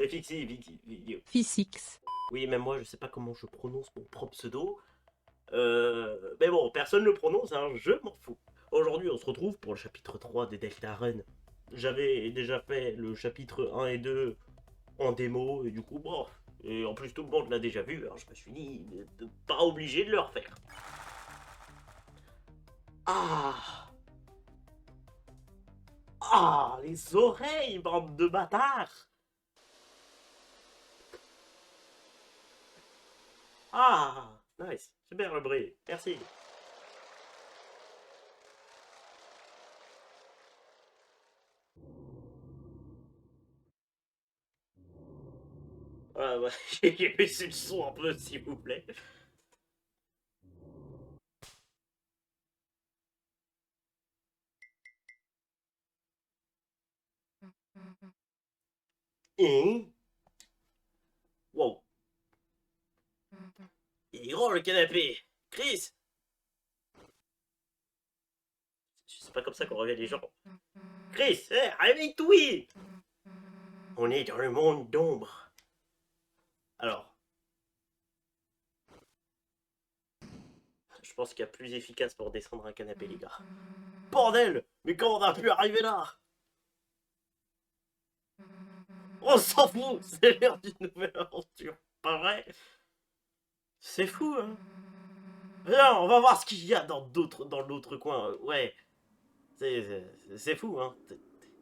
C'est Fixie, Physics. Oui, même moi, je sais pas comment je prononce mon propre pseudo. Mais bon, personne le prononce, hein, je m'en fous. Aujourd'hui, on se retrouve pour le chapitre 3 des Deltarune. J'avais déjà fait le chapitre 1 et 2 en démo, et du coup, bon. Et en plus, tout le monde l'a déjà vu, alors je me suis dit, pas obligé de le refaire. Ah! Ah! Les oreilles, bande de bâtards! Ah! Nice, super le bruit, merci. Ah, ouais, j'ai baissé le son un peu, s'il vous plaît. Et... Wow. Il est grand le canapé. Chris! C'est pas comme ça qu'on réveille les gens. Chris, réveille-toi! On est dans le monde d'ombre. Alors, je pense qu'il y a plus efficace pour descendre un canapé, les gars. Bordel! Mais comment on a pu arriver là? On s'en fout! C'est l'heure d'une nouvelle aventure. Pas vrai? C'est fou, hein? Non, on va voir ce qu'il y a dans l'autre coin. Ouais, c'est fou, hein?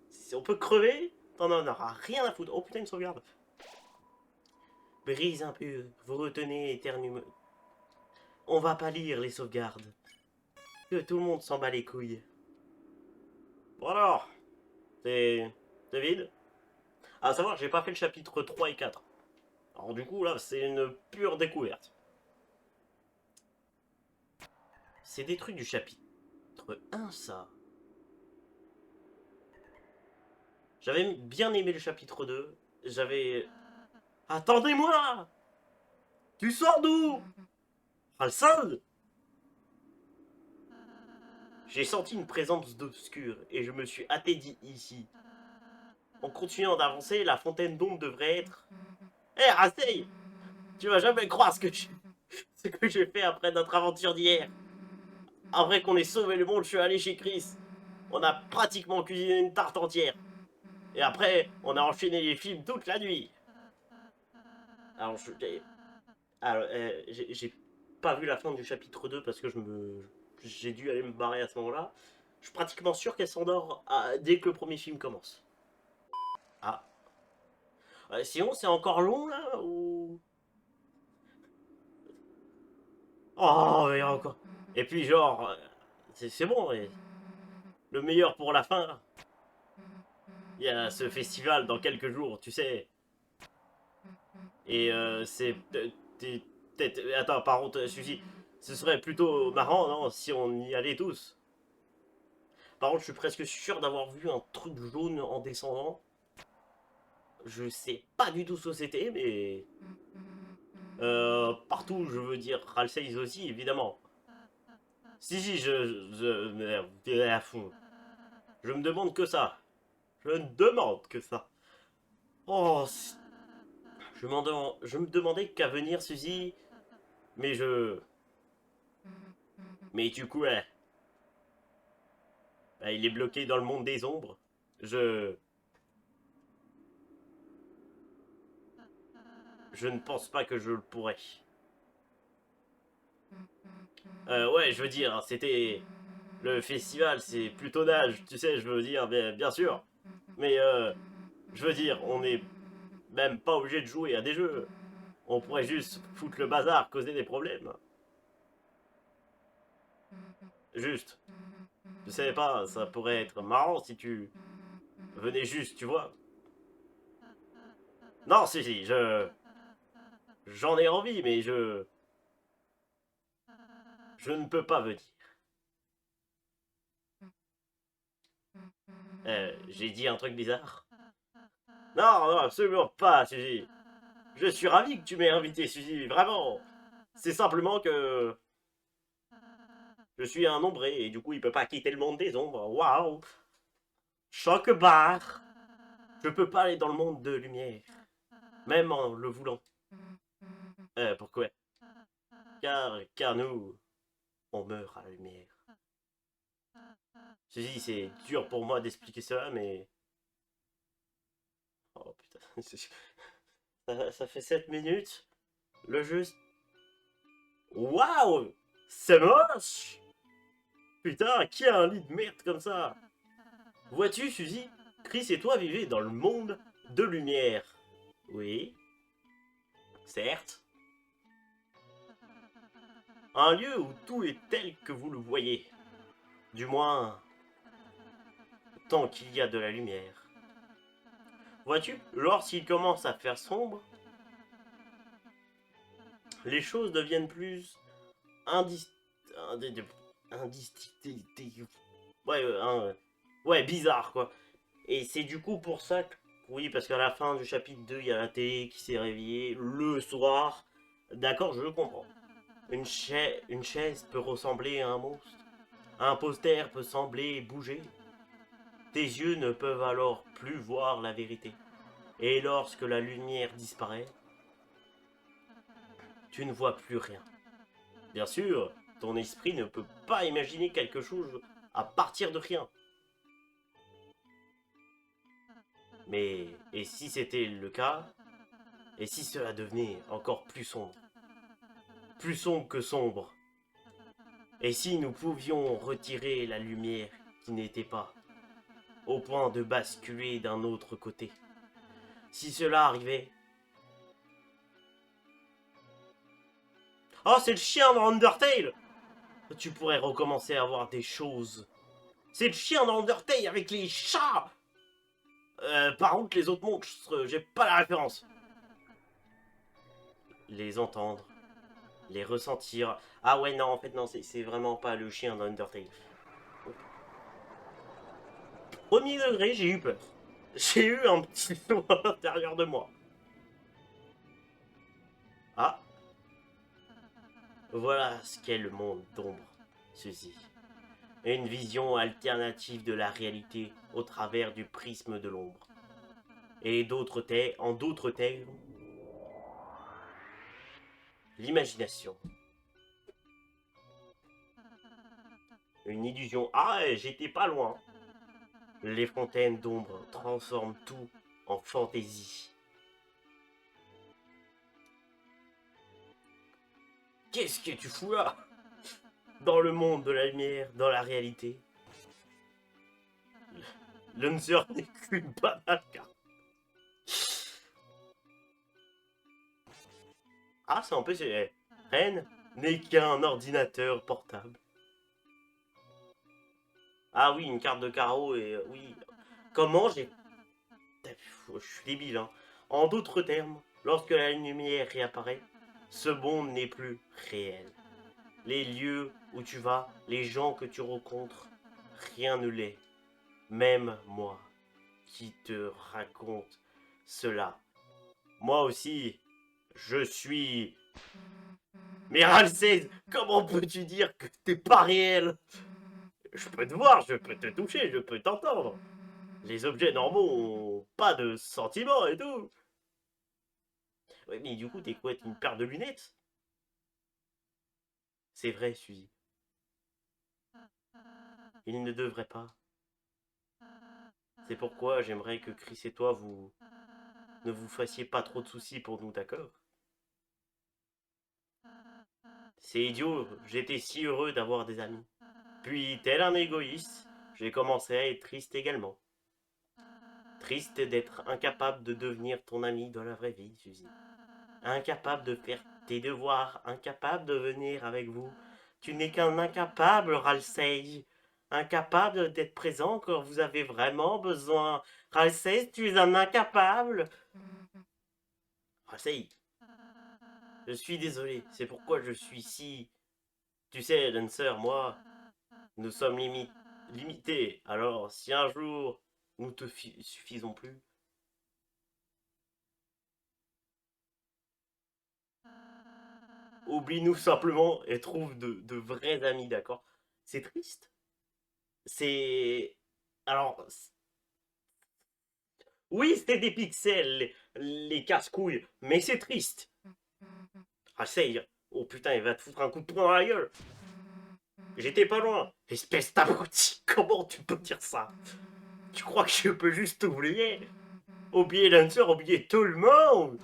Si on peut crever, on en aura rien à foutre. Oh putain, une sauvegarde. Brise un peu, vous retenez éternuement. On va pas lire les sauvegardes. Que tout le monde s'en bat les couilles. Bon alors, c'est vide. À savoir, j'ai pas fait le chapitre 3 et 4. Alors du coup, là, c'est une pure découverte. C'est des trucs du chapitre 1, ça. J'avais bien aimé le chapitre 2. J'avais... Attendez-moi! Tu sors d'où? Alcinde? J'ai senti une présence d'obscur et je me suis attédie ici. En continuant d'avancer, la fontaine d'ombre devrait être... Hé, Rasteil! Tu vas jamais croire ce que j'ai fait après notre aventure d'hier. Après qu'on ait sauvé le monde, je suis allé chez Chris. On a pratiquement cuisiné une tarte entière. Et après, on a enchaîné les films toute la nuit. Alors, j'ai pas vu la fin du chapitre 2 parce que j'ai dû aller me barrer à ce moment-là. Je suis pratiquement sûr qu'elle s'endort dès que le premier film commence. Ah. Sinon, c'est encore long là ou... Oh, il y a encore. Et puis, genre, c'est bon, le meilleur pour la fin. Il y a ce festival dans quelques jours, tu sais. Et c'est. Attends, par contre, Suzy, ce serait plutôt marrant, non, si on y allait tous. Par contre, je suis presque sûr d'avoir vu un truc jaune en descendant. Je sais pas du tout ce que c'était, mais. Partout, je veux dire, Ralseiz aussi, évidemment. Si, je me demande que ça. Je ne demande que ça. Oh, je me demandais qu'à venir, Suzy. Mais je. Mais du coup, bah, il est bloqué dans le monde des ombres. Je. Je ne pense pas que je le pourrais. Ouais, je veux dire, c'était. Le festival, c'est plutôt nage, tu sais, je veux dire, bien sûr. Mais je veux dire, on n'est même pas obligé de jouer à des jeux. On pourrait juste foutre le bazar, causer des problèmes. Juste. Je savais pas, ça pourrait être marrant si tu venais juste, tu vois. Non, si, j'en ai envie, mais je ne peux pas venir. J'ai dit un truc bizarre. Non, non, absolument pas, Suzy. Je suis ravi que tu m'aies invité, Suzy, vraiment. C'est simplement que je suis un ombré et du coup il peut pas quitter le monde des ombres. Waouh. Choc barre. Je peux pas aller dans le monde de lumière. même en le voulant. Pourquoi? Car nous, on meurt à la lumière. Ceci, c'est dur pour moi d'expliquer cela, mais... Oh putain, ça fait 7 minutes. Le jeu... Waouh! C'est moche! Putain, qui a un lit de merde comme ça? Vois-tu, Suzy? Chris et toi vivez dans le monde de lumière. Oui, certes. Un lieu où tout est tel que vous le voyez. Du moins, tant qu'il y a de la lumière. Vois-tu, lorsqu'il commence à faire sombre, les choses deviennent plus ouais, ouais, bizarre quoi. Et c'est du coup pour ça que, oui, parce qu'à la fin du chapitre 2, il y a la télé qui s'est réveillée le soir. D'accord, je le comprends. Une chaise peut ressembler à un monstre. Un poster peut sembler bouger. Tes yeux ne peuvent alors plus voir la vérité. Et lorsque la lumière disparaît, tu ne vois plus rien. Bien sûr, ton esprit ne peut pas imaginer quelque chose à partir de rien. Mais, et si c'était le cas, et si cela devenait encore plus sombre? Plus sombre que sombre. Et si nous pouvions retirer la lumière qui n'était pas, au point de basculer d'un autre côté? Si cela arrivait... Oh, c'est le chien dans Undertale! Tu pourrais recommencer à voir des choses. C'est le chien dans Undertale avec les chats! Par contre, les autres monstres, j'ai pas la référence. Les entendre, les ressentir. Ah ouais, non, en fait, non, c'est vraiment pas le chien dans Undertale. Premier degré, j'ai eu peur. J'ai eu un petit son à l'intérieur de moi. Ah, voilà ce qu'est le monde d'ombre, Suzy. Une vision alternative de la réalité au travers du prisme de l'ombre. Et en d'autres termes, l'imagination. Une illusion. Ah, j'étais pas loin. Les fontaines d'ombre transforment tout en fantaisie. Qu'est-ce que tu fous là? Dans le monde de la lumière, dans la réalité. L'Unser n'est qu'une banane. Ah, c'est un peu... Ren n'est qu'un ordinateur portable. Ah oui, une carte de carreau et... oui. Comment j'ai... Je suis débile, hein. En d'autres termes, lorsque la lumière réapparaît, ce monde n'est plus réel. Les lieux où tu vas, les gens que tu rencontres, rien ne l'est. Même moi, qui te raconte cela. Moi aussi, je suis... Mais Ralsei, comment peux-tu dire que t'es pas réel? Je peux te voir, je peux te toucher, je peux t'entendre. Les objets normaux ont pas de sentiments et tout. Ouais, mais du coup, t'es quoi, une paire de lunettes? C'est vrai, Suzy. Il ne devrait pas. C'est pourquoi j'aimerais que Chris et toi, ne vous fassiez pas trop de soucis pour nous, d'accord? C'est idiot, j'étais si heureux d'avoir des amis. Puis, tel un égoïste, j'ai commencé à être triste également. Triste d'être incapable de devenir ton ami dans la vraie vie, Suzy. Incapable de faire tes devoirs, incapable de venir avec vous. Tu n'es qu'un incapable, Ralsei. Incapable d'être présent quand vous avez vraiment besoin. Ralsei, tu es un incapable. Ralsei, je suis désolé, c'est pourquoi je suis si... Tu sais, Lancer, moi, nous sommes limités. Alors, si un jour, nous te suffisons plus, oublie-nous simplement et trouve de vrais amis, d'accord? C'est triste. C'est... Alors... Oui, c'était des pixels. les casse-couilles, mais c'est triste. Essaye. Oh putain, il va te foutre un coup de poing dans la gueule. J'étais pas loin. Espèce d'abruti, comment tu peux dire ça? Tu crois que je peux juste oublier? Oublier Lancer, oublier tout le monde?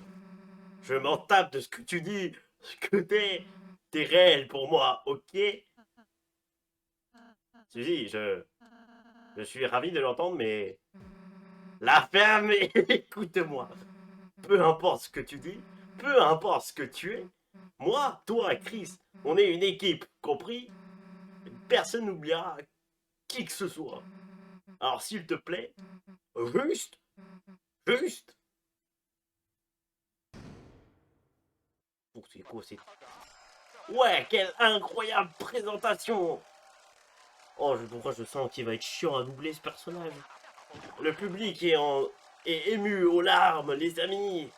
Je m'en tape de ce que tu dis, ce que t'es. T'es réel pour moi, ok? Si, je suis ravi de l'entendre, mais... La ferme, écoute-moi. Peu importe ce que tu dis, peu importe ce que tu es, moi, toi, Chris, on est une équipe, compris? Personne n'oubliera qui que ce soit. Alors, s'il te plaît, juste, juste. Oh, c'est quoi, c'est... Ouais, quelle incroyable présentation! Oh, pourquoi je sens qu'il va être chiant à doubler ce personnage. Le public est ému aux larmes, les amis.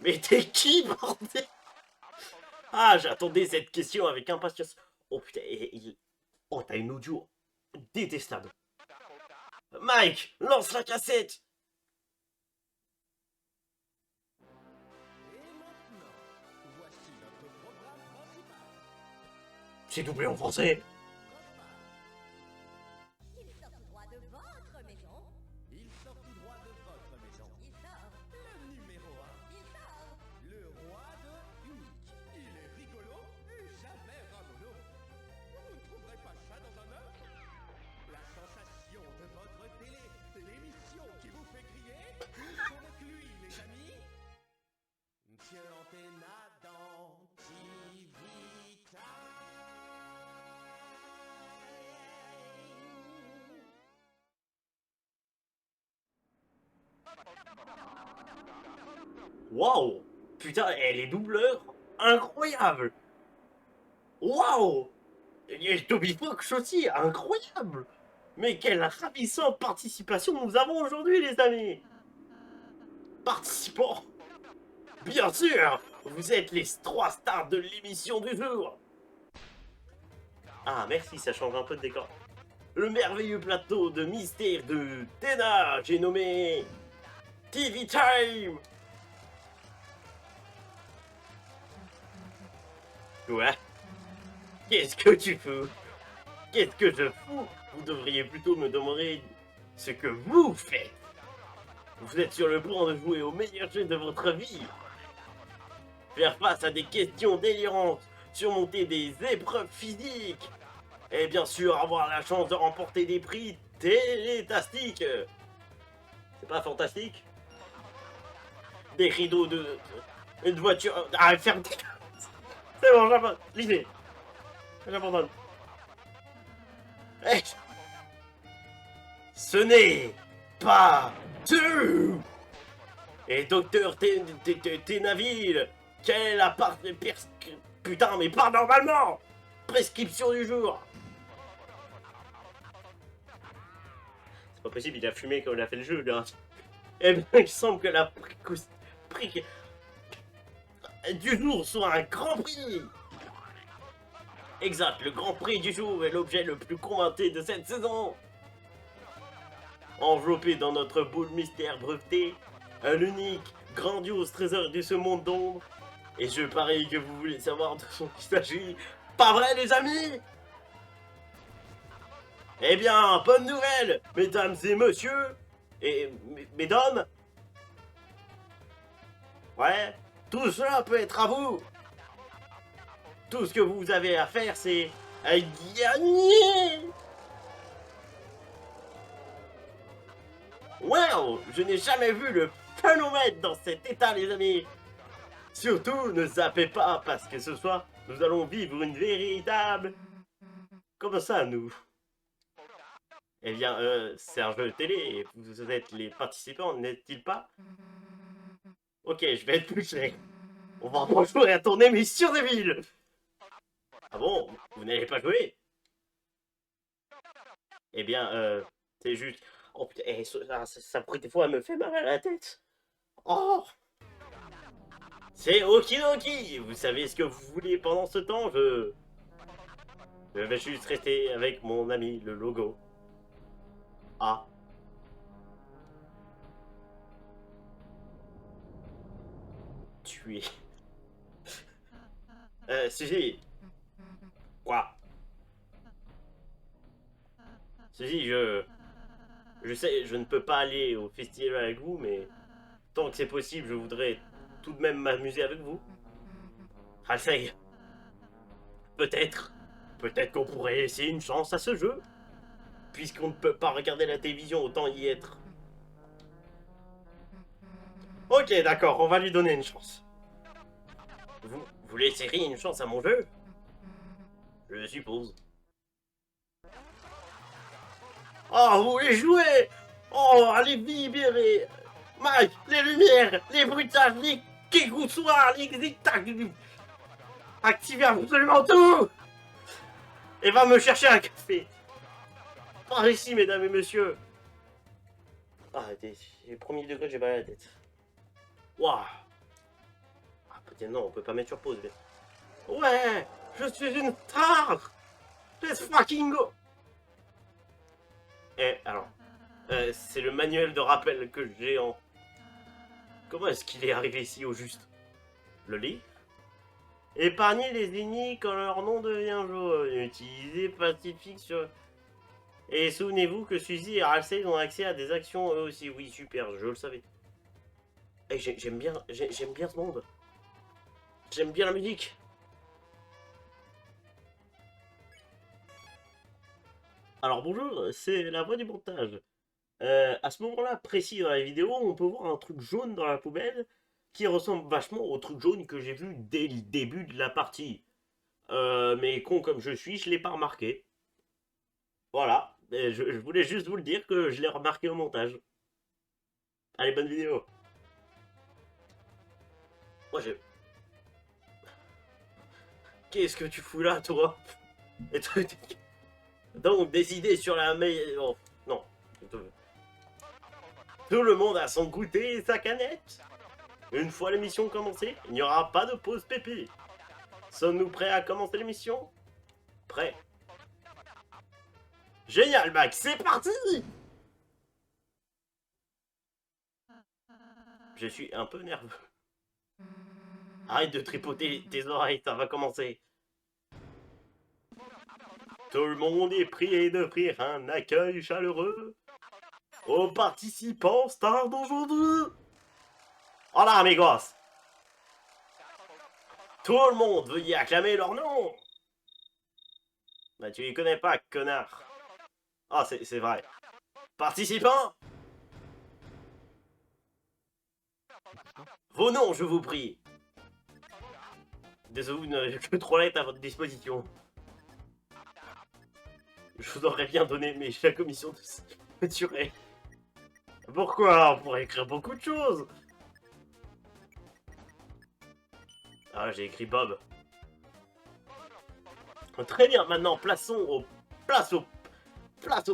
Mais t'es qui, bordel? Ah, j'attendais cette question avec impatience. Oh putain, oh, t'as une audio détestable. Mike, lance la cassette. C'est doublé en français. Il sort tout droit de votre maison. Il sort tout droit de votre maison. Il sort. Le numéro 1. Il sort. Le roi de unique. Il est rigolo et jamais ramolo. Vous ne trouverez pas ça dans un œuf? La sensation de votre télé. L'émission qui vous fait crier. Avec lui, les amis. Monsieur Antenna dans Tivita. Waouh. Putain, les doubleurs, incroyable. Waouh. Et Toby Fox aussi, incroyable. Mais quelle ravissante participation nous avons aujourd'hui, les amis. Participants. Bien sûr, vous êtes les 3 stars de l'émission du jour. Ah, merci, ça change un peu de décor. Le merveilleux plateau de mystère de Tena, j'ai nommé TV Time. Ouais. Qu'est-ce que tu fous? Qu'est-ce que je fous? Vous devriez plutôt me demander ce que vous faites. Vous êtes sur le point de jouer au meilleur jeu de votre vie. Faire face à des questions délirantes, surmonter des épreuves physiques, et bien sûr avoir la chance de remporter des prix télétastiques. C'est pas fantastique? Des rideaux une voiture... Ah, ferme... C'est bon, j'abandonne. L'idée. J'abandonne. Hey. Ce n'est pas tout. Et docteur Ténaville, quelle est la part de putain, mais pas normalement. Prescription du jour. C'est pas possible, il a fumé quand il a fait le jeu, là. Eh bien, il semble que la prix du jour soit un grand prix. Exact, le grand prix du jour est l'objet le plus convoité de cette saison. Enveloppé dans notre boule mystère breveté, un unique, grandiose trésor de ce monde d'ombre. Et je parie que vous voulez savoir de son qu'il s'agit. Pas vrai, les amis? Eh bien, bonne nouvelle, mesdames et messieurs, et mesdames. Ouais, tout cela peut être à vous. Tout ce que vous avez à faire, c'est gagner. Wow, je n'ai jamais vu le phénomène dans cet état, les amis. Surtout, ne zappez pas, parce que ce soir, nous allons vivre une véritable... Comment ça, nous? Eh bien, c'est un jeu de télé, et vous êtes les participants, n'est-il pas? Ok, je vais être plus clair. On va rejouer à ton émission des villes. Ah bon? Vous n'allez pas jouer? Eh bien, c'est juste... Oh putain, ça des fois, me fait mal à la tête. Oh! C'est okidoki. Vous savez ce que vous voulez pendant ce temps, je vais juste rester avec mon ami, le logo. Ah. tuer. Suzy. Quoi? Suzy, je sais, je ne peux pas aller au festival avec vous, mais tant que c'est possible, je voudrais tout de même m'amuser avec vous. Halsey, peut-être qu'on pourrait essayer une chance à ce jeu. Puisqu'on ne peut pas regarder la télévision, autant y être. Ok, d'accord, on va lui donner une chance. Vous laisseriez une chance à mon jeu? Je suppose. Oh, vous voulez jouer? Oh, allez libérer! Mike, les lumières, les bruitages, les kégoussoirs, les tic-tac. Activez absolument tout! Et va me chercher un café. Par ici, mesdames et messieurs. Ah, j'ai premier degré, j'ai pas la tête. Waouh! Ah, peut-être non, on peut pas mettre sur pause. Mais... Ouais! Je suis une star! Let's fucking go! Eh, alors... c'est le manuel de rappel que j'ai en... Comment est-ce qu'il est arrivé ici au juste? Le lit? Épargnez les ennemis quand leur nom devient jaune. Utilisez Pacifique sur... Et souvenez-vous que Suzy et Halsey ont accès à des actions eux aussi. Oui, super, je le savais. Hey, j'aime bien ce monde. J'aime bien la musique. Alors bonjour, c'est la voix du montage. À ce moment-là précis dans la vidéo, on peut voir un truc jaune dans la poubelle qui ressemble vachement au truc jaune que j'ai vu dès le début de la partie. Mais con comme je suis, je l'ai pas remarqué. Voilà, je voulais juste vous le dire que je l'ai remarqué au montage. Allez, bonne vidéo. Moi j'ai... Qu'est-ce que tu fous là, toi? Donc, des idées sur la meilleure... Oh, non. Tout le monde a son goûter et sa canette. Une fois l'émission commencée, il n'y aura pas de pause pépé. Sommes-nous prêts à commencer l'émission? Prêt. Génial, Max, c'est parti! Je suis un peu nerveux. Arrête de tripoter tes oreilles, ça va commencer. Tout le monde est prié d'offrir un accueil chaleureux aux participants stars d'aujourd'hui. Hola, amigos. Tout le monde veuillez acclamer leur nom. Bah, tu les connais pas, connard. Ah, c'est vrai. Participants, vos noms, je vous prie. Désolé, vous n'avez que 3 lettres à votre disposition. Je vous aurais bien donné, mais la commission de tuerait. Pourquoi? On pourrait écrire beaucoup de choses. Ah, j'ai écrit Bob. Très bien, maintenant, place aux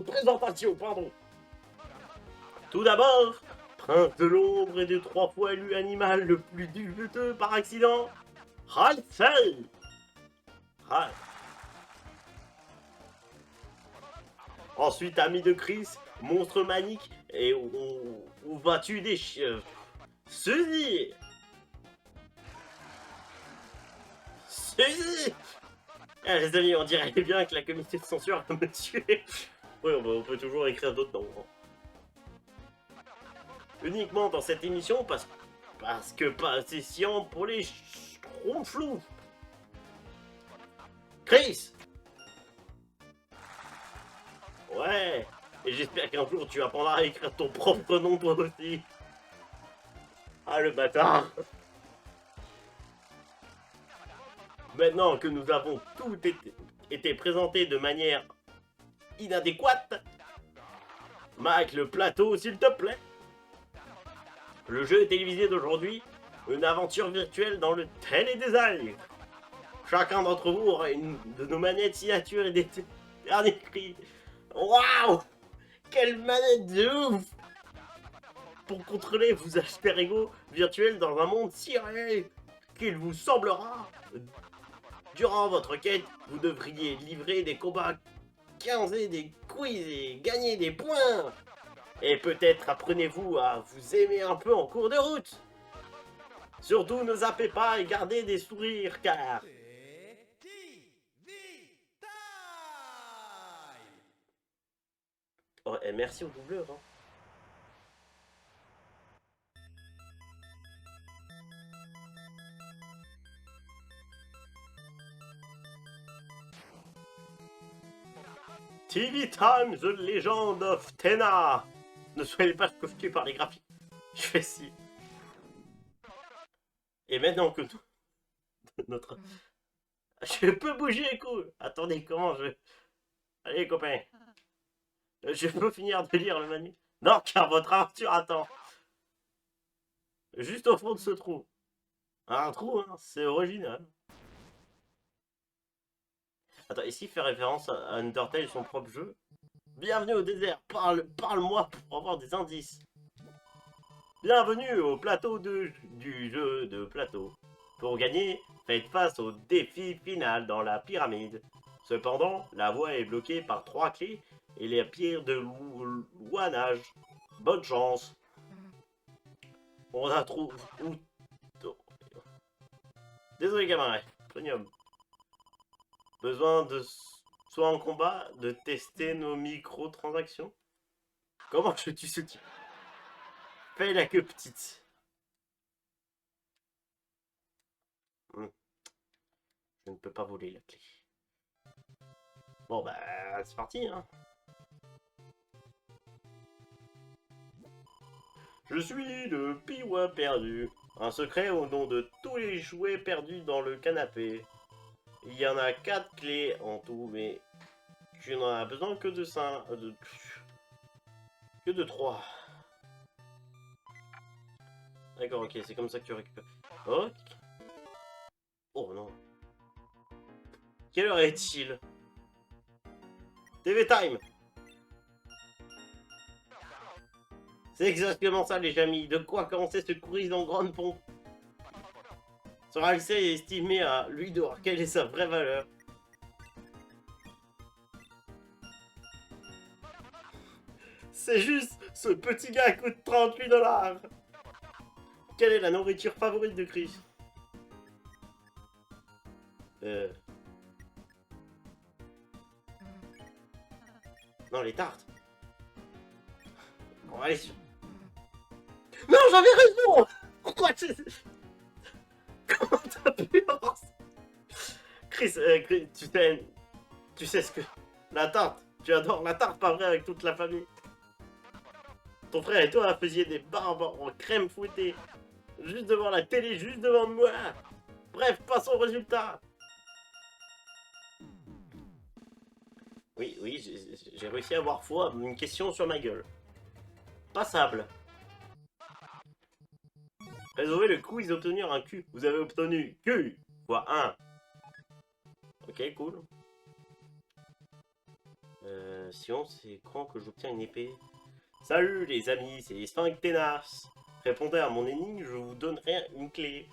présentations, pardon. Tout d'abord, prince de l'ombre et de 3 fois élu animal le plus duveteux par accident, Halsey. Ensuite, ami de Chris, monstre manique, et où vas-tu des chiens? Suzy. Suzy. Ah, les amis, on dirait bien que la comité de censure va me tuer. Oui, on peut toujours écrire d'autres noms. Uniquement dans cette émission, parce que pas c'est sciant pour les flous. Chris. Ouais. Et j'espère qu'un jour tu apprendras à écrire ton propre nom toi aussi. Ah, le bâtard. Maintenant que nous avons tout été présenté de manière inadéquate, Mike, le plateau, s'il te plaît. Le jeu télévisé d'aujourd'hui, une aventure virtuelle dans le télédesign. Chacun d'entre vous aura une de nos manettes signature et des derniers cris. Waouh! Quelle manette de ouf! Pour contrôler vos alter ego virtuels dans un monde si réel qu'il vous semblera. Durant votre quête, vous devriez livrer des combats 15 et des quiz et gagner des points. Et peut-être apprenez-vous à vous aimer un peu en cours de route. Surtout ne zappez pas et gardez des sourires car... C'est TV Time! Oh, et merci au doubleur. Hein. TV Time, The Legend of Tenna. Ne soyez pas choqués par les graphiques. Je fais si. Et maintenant que tout... notre... Je peux bouger, cool. Attendez, comment je... Allez, copains. Je peux finir de lire le manuel. Non, car votre aventure attend. Juste au fond de ce trou. Un trou, hein, c'est original. Attends, ici il fait référence à Undertale, son propre jeu. Bienvenue au désert, parle-moi pour avoir des indices. Bienvenue au plateau du jeu de plateau. Pour gagner, faites face au défi final dans la pyramide. Cependant, la voie est bloquée par 3 clés et les pierres de louanage. Bonne chance. On a trouvé... Désolé gamin, premium. Besoin de... soit en combat, de tester nos microtransactions. Comment je tue ce type? Fais la queue petite. Je ne peux pas voler la clé. Bon bah, c'est parti hein. Je suis le Piwa perdu. Un secret au nom de tous les jouets perdus dans le canapé. Il y en a 4 clés en tout, mais tu n'en as besoin que de 5. Que de 3. D'accord, ok, c'est comme ça que tu récupères. Ok. Oh non. Quelle heure est-il? TV Time. C'est exactement ça les amis. De quoi commencer ce courrier en grande pompe? Sera est estimé à lui de voir quelle est sa vraie valeur. C'est juste, ce petit gars coûte 38 $. Quelle est la nourriture favorite de Chris? Non, les tartes. Bon, allez sur... Non, j'avais raison. Pourquoi tu... Comment t'as pu avancer? Chris, tu sais ce que... La tarte. Tu adores la tarte, pas vrai, avec toute la famille. Ton frère et toi faisiez des barbes en crème fouettée. Juste devant la télé, juste devant moi. Bref, passons au résultat. Oui, j'ai réussi à avoir foi. Une question sur ma gueule. Passable. Résolvez le quiz obtenir un Q. Vous avez obtenu Q fois 1. Ok, cool. Sinon, c'est quand que j'obtiens une épée? Salut les amis, c'est Sphinctenas. Répondez à mon énigme, je vous donnerai une clé.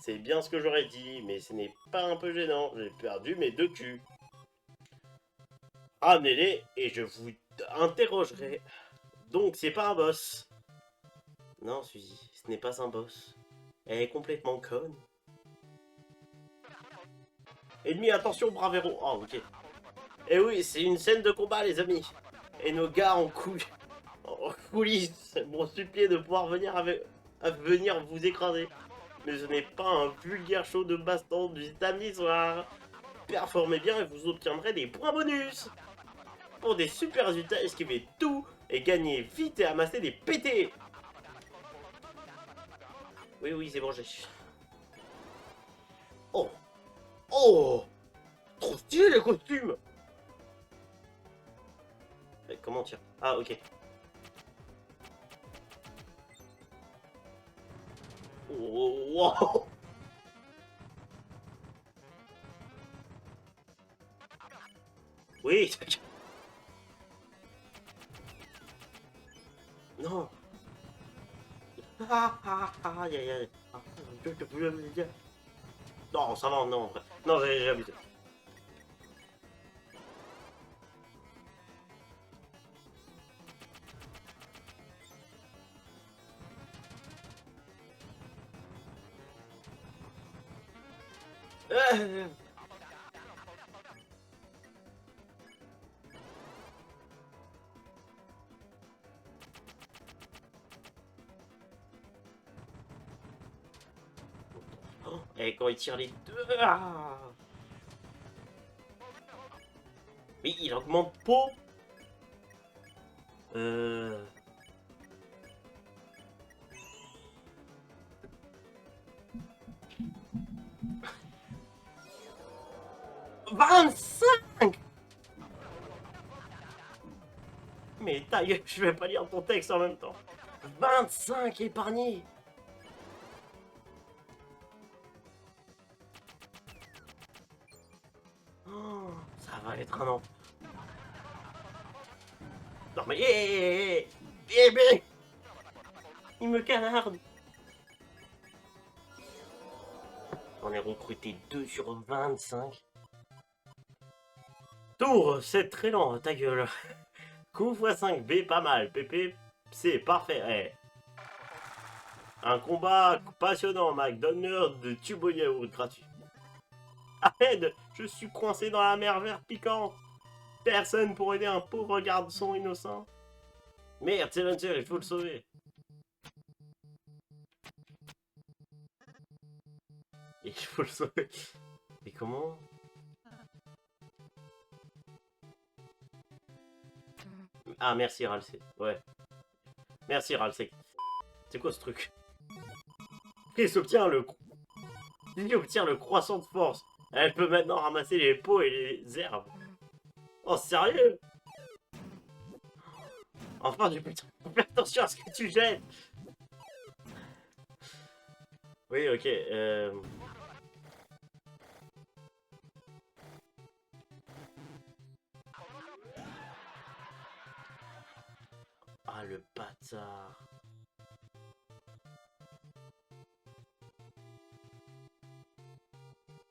C'est bien ce que j'aurais dit, mais ce n'est pas un peu gênant. J'ai perdu mes 2 culs. Ramenez-les et je vous interrogerai. Donc, c'est pas un boss. Non, Suzy, ce n'est pas un boss. Elle est complètement conne. Ennemi, attention, Bravero. Oh, ok. Et oui, c'est une scène de combat, les amis. Et nos gars en coulisses m'ont supplié de pouvoir venir vous écraser. Mais ce n'est pas un vulgaire show de baston du samedi soir. Performez bien et vous obtiendrez des points bonus. Pour des super résultats, esquivez tout et gagnez vite et amassez des PT. Oui, c'est bon, j'ai... Oh. Oh. Trop stylé les costumes. Comment on tire? Ah, ok. Oh, wow. Oui. Non. Aïe, aïe, aïe. Je te peux me dire. Non, ça va, non. Non, j'ai abusé. Euh. Oh, et quand il tire les deux... Ah. Mais il augmente pas. Euh... 25. Mais ta gueule, je vais pas lire ton texte en même temps. 25 épargnés. Oh, ça va être un an. Non mais mais il me canarde. On est recruté 2 sur 25. Tour, c'est très lent, ta gueule. Coup x5, B, pas mal. PP, C, parfait. Eh. Un combat passionnant, Mac. Donne-leur de tube au yaourt gratuit. Aide, je suis coincé dans la mer verte piquante. Personne pour aider un pauvre garçon innocent. Merde, c'est Lancer, il faut le sauver. Il faut le sauver. Et comment? Ah, merci Ralsei. Ouais. Merci Ralsei. C'est quoi ce truc? Il obtient le croissant de force. Elle peut maintenant ramasser les pots et les herbes. Oh, sérieux? Enfin, du putain, fais attention à ce que tu jettes. Oui, ok. Ah, le bâtard.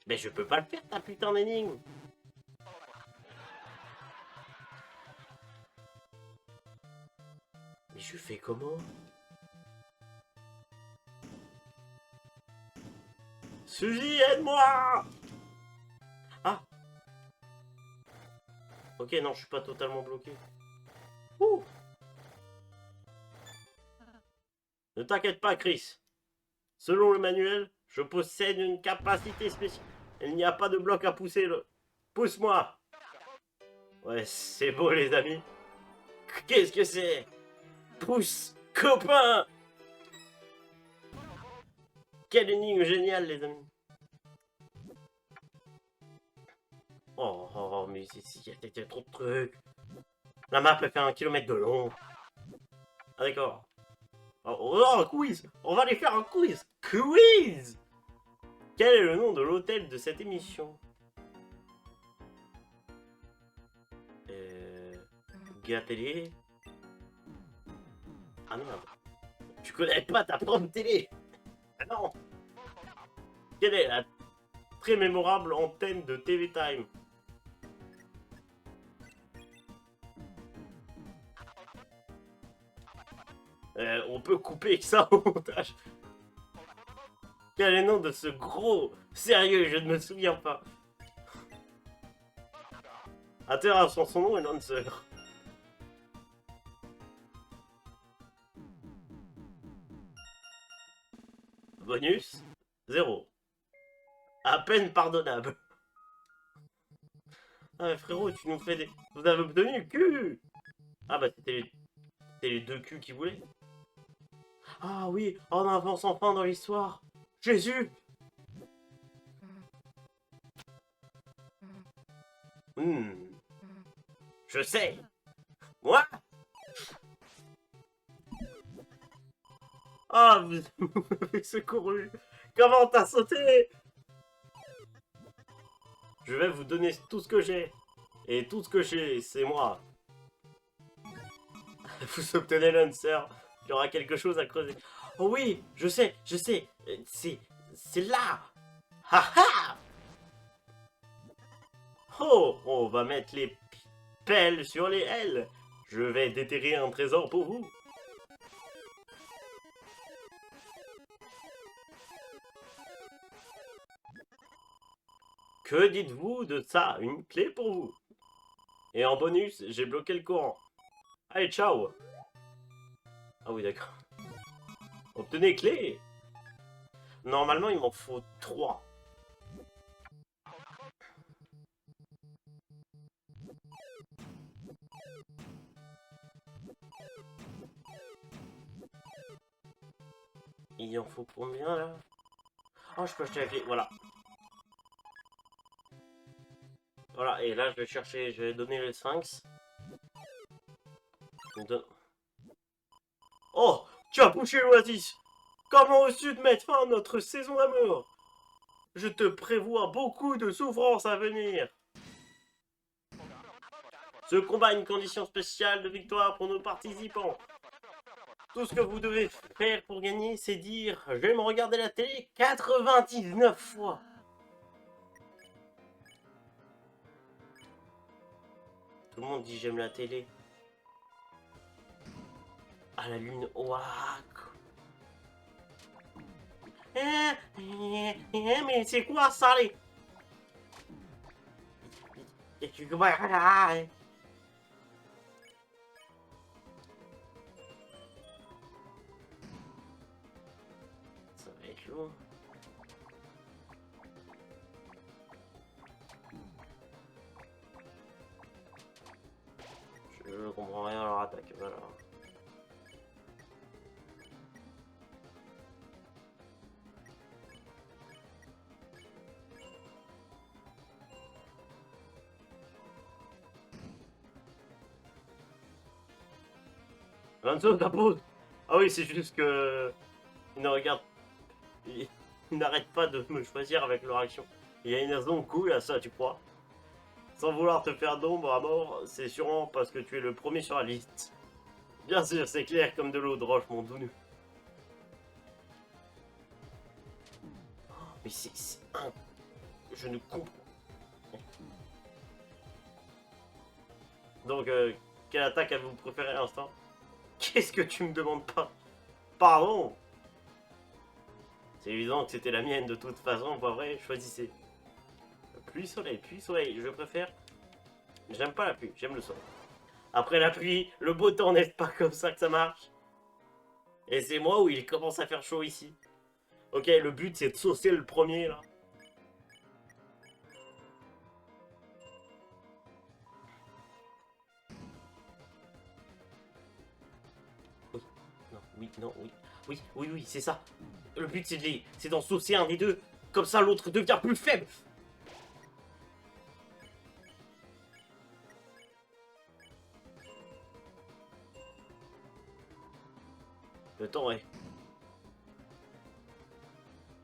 Mais je peux pas le faire, ta putain d'énigme. Mais je fais comment? Suzy, aide-moi! Ah! Ok, non, je suis pas totalement bloqué. Ouh! Ne t'inquiète pas, Chris. Selon le manuel, je possède une capacité spéciale. Il n'y a pas de bloc à pousser. Pousse-moi! Ouais, c'est beau, les amis. Qu'est-ce que c'est? Pousse, copain! Quelle énigme géniale, les amis. Oh, mais il y a trop de trucs. La map, elle fait 1 kilomètre de long. Ah, d'accord. Oh, un quiz! On va aller faire un quiz! Quiz! Quel est le nom de l'hôtel de cette émission? Télé. Ah merde. Tu connais pas ta propre télé? Ah non. Quelle est la très mémorable antenne de TV Time? On peut couper ça au montage. Quel est le nom de ce gros... Sérieux, je ne me souviens pas. Interaction, son nom est Lancer. Bonus 0. À peine pardonnable. Ah mais frérot, tu nous fais des... Vous avez obtenu le cul. Ah bah c'était les deux culs qui voulaient. Ah oui, on avance enfin dans l'histoire. Jésus. Je sais. Moi. Ah, vous m'avez secouru. Comment t'as sauté? Je vais vous donner tout ce que j'ai. Et tout ce que j'ai, c'est moi. Vous obtenez Lancer. Il y aura quelque chose à creuser. Oh oui, je sais. C'est là. Haha. Oh, on va mettre les pelles sur les L. Je vais déterrer un trésor pour vous. Que dites-vous de ça? Une clé pour vous. Et en bonus, j'ai bloqué le courant. Allez, ciao. Ah oui, d'accord. Obtenez clé. Normalement, il m'en faut 3. Il en faut combien, là? Oh, je peux acheter la clé, voilà. Voilà, et là, je vais chercher, je vais donner le sphinx. Oh, tu as poussé l'oasis. Comment oses-tu de mettre fin à notre saison d'amour? Je te prévois beaucoup de souffrances à venir. Ce combat est une condition spéciale de victoire pour nos participants. Tout ce que vous devez faire pour gagner, c'est dire « J'aime regarder la télé 99 fois ». Tout le monde dit « J'aime la télé ». À la lune, waouh. Mais c'est quoi ça les... Ça va être lourd. Je comprends rien à leur attaque, voilà. Lanzo, ta pause. Ah oui, c'est juste que... Ils ne regardent... Ils n'arrêtent pas de me choisir avec leur action. Il y a une raison cool à ça, tu crois? Sans vouloir te faire d'ombre à mort, c'est sûrement parce que tu es le premier sur la liste. Bien sûr, c'est clair comme de l'eau de roche, mon doux. Mais c'est un... Je ne comprends. Donc, quelle attaque avez-vous préférée à l'instant? Qu'est-ce que tu me demandes pas? Pardon? C'est évident que c'était la mienne de toute façon, pas vrai? Choisissez. Pluie, soleil, je préfère. J'aime pas la pluie, j'aime le soleil. Après la pluie, le beau temps n'est pas comme ça que ça marche. Et c'est moi où il commence à faire chaud ici. Ok, le but c'est de saucer le premier là. Oui, non, oui, non, oui. Oui, c'est ça. Le but c'est d'en saucer un des deux. Comme ça l'autre devient plus faible. Le temps est...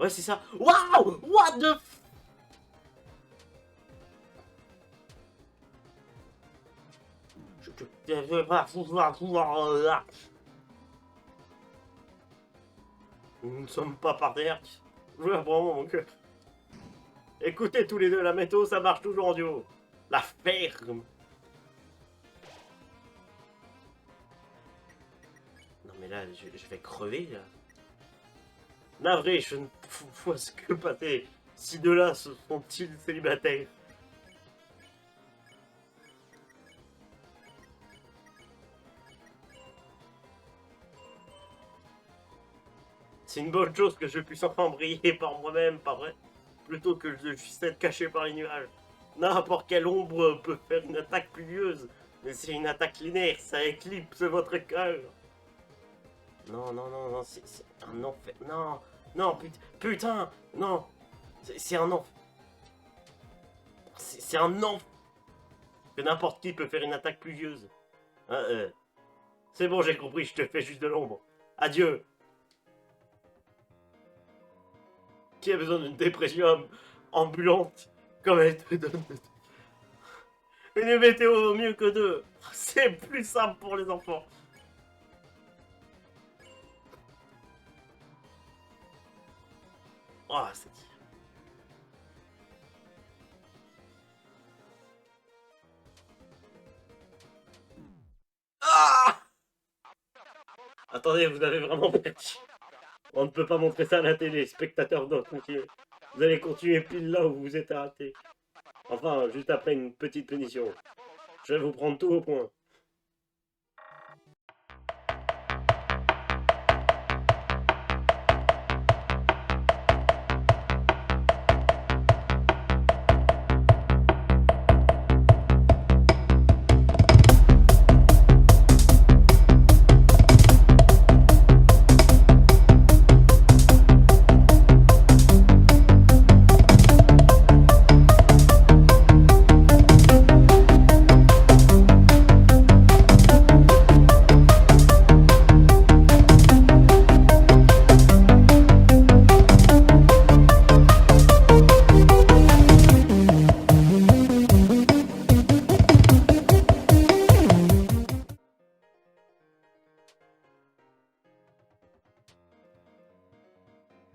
Ouais, c'est ça. Waouh! What the f... Je vais pas pouvoir... Nous ne sommes pas par terre. Je veux vraiment mon cœur. Écoutez tous les deux, la météo, ça marche toujours en duo. La ferme. Non mais là, je vais crever là. Navré, je ne vois ce que passer. Ces deux-là sont-ils célibataires? C'est une bonne chose que je puisse enfin briller par moi-même, pas vrai? Plutôt que je puisse être caché par les nuages. N'importe quelle ombre peut faire une attaque pluvieuse, mais c'est une attaque linéaire, ça éclipse votre cœur. Non, c'est un enfer. Non, putain, non. C'est un enfer. C'est un enfer. Que n'importe qui peut faire une attaque pluvieuse. C'est bon, j'ai compris, je te fais juste de l'ombre. Adieu. Qui a besoin d'une dépression ambulante comme elle te donne? Une météo vaut mieux que deux. C'est plus simple pour les enfants. Oh, c'est... Ah! Attendez, vous avez vraiment perdu. On ne peut pas montrer ça à la télé, spectateurs doivent continuer. Vous allez continuer pile là où vous êtes arrêté. Enfin, juste après une petite punition. Je vais vous prendre tout au point.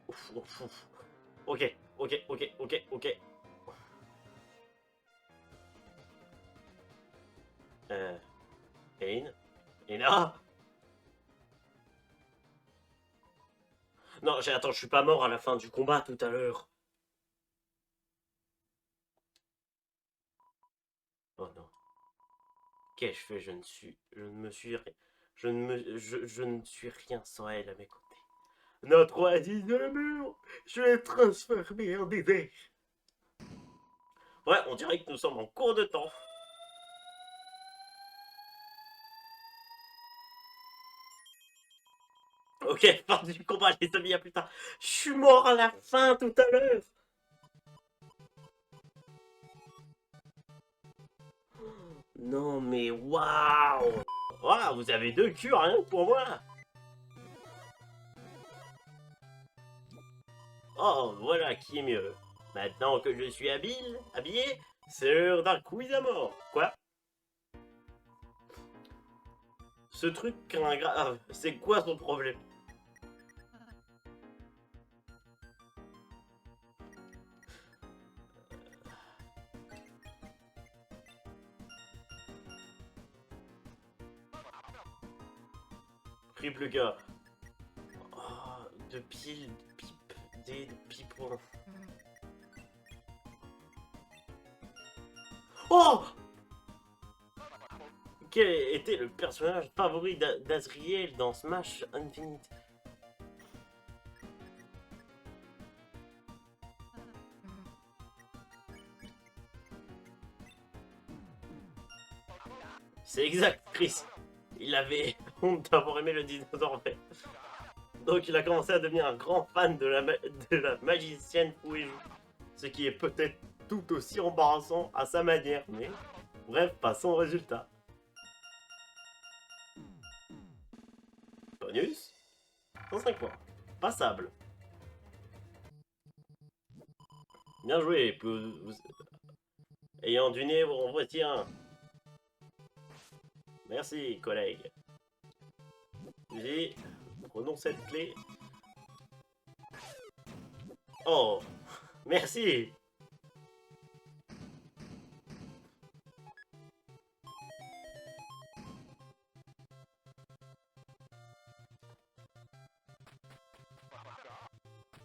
Ouf, ouf, ouf. Ok, ok, ok, ok, ok. Kane. Ena. Non, attends, je suis pas mort à la fin du combat tout à l'heure. Oh non. Qu'ai-je fait? Je ne me suis, je ne suis rien sans elle à mes côtés. Notre oasis de l'amour, je l'ai transformé en désert. Ouais, on dirait que nous sommes en cours de temps. Ok, fin du combat, les amis, à plus tard. Je suis mort à la fin tout à l'heure. Non mais waouh! Waouh, vous avez deux culs rien que pour moi. Oh, voilà qui est mieux. Maintenant que je suis habillé, c'est l'heure d'un quiz à mort. Quoi? Ce truc grave, c'est quoi son problème? Triple K. Oh, de piles, pipe, des pipons. Oh! Quel était le personnage favori d'Azriel dans Smash Infinite? C'est exact, Chris. Il avait honte d'avoir aimé le dinosaure en fait. Donc il a commencé à devenir un grand fan de la magicienne Fouéjou. Ce qui est peut-être tout aussi embarrassant à sa manière, mais bref, passons au résultat. Bonus 105 points. Passable. Bien joué. Ayant du nez, en voici un. Merci, collègue. Prenons cette clé. Oh, merci.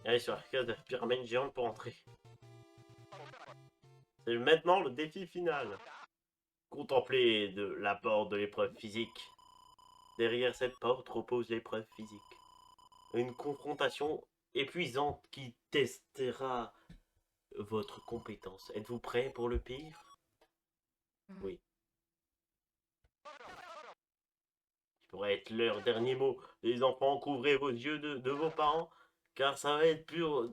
Allez sur la case de la pyramide géante pour entrer. C'est maintenant le défi final. Contemplez la porte de l'épreuve physique. Derrière cette porte repose l'épreuve physique. Une confrontation épuisante qui testera votre compétence. Êtes-vous prêt pour le pire? Oui. Il pourrait être leur dernier mot. Les enfants, couvrez vos yeux de vos parents, car ça va être pur.